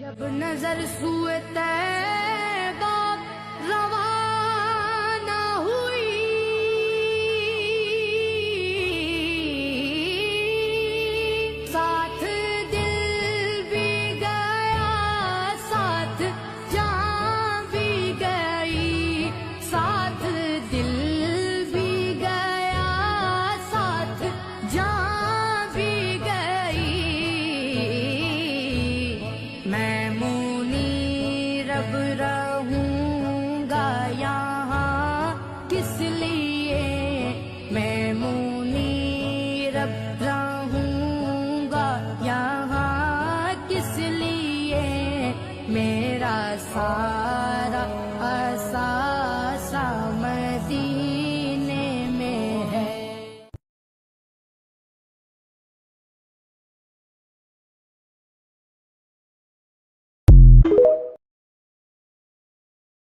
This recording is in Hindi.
जब नजर सुए तैबा रवाना हुई, साथ दिल भी गया साथ जान भी गई, साथ दिल भी गया साथ जान भी गई। मैं मुनीरब रहूंगा यहाँ किस लिए, मैं मुनीरब रहूंगा यहाँ किस लिए, मेरा साथ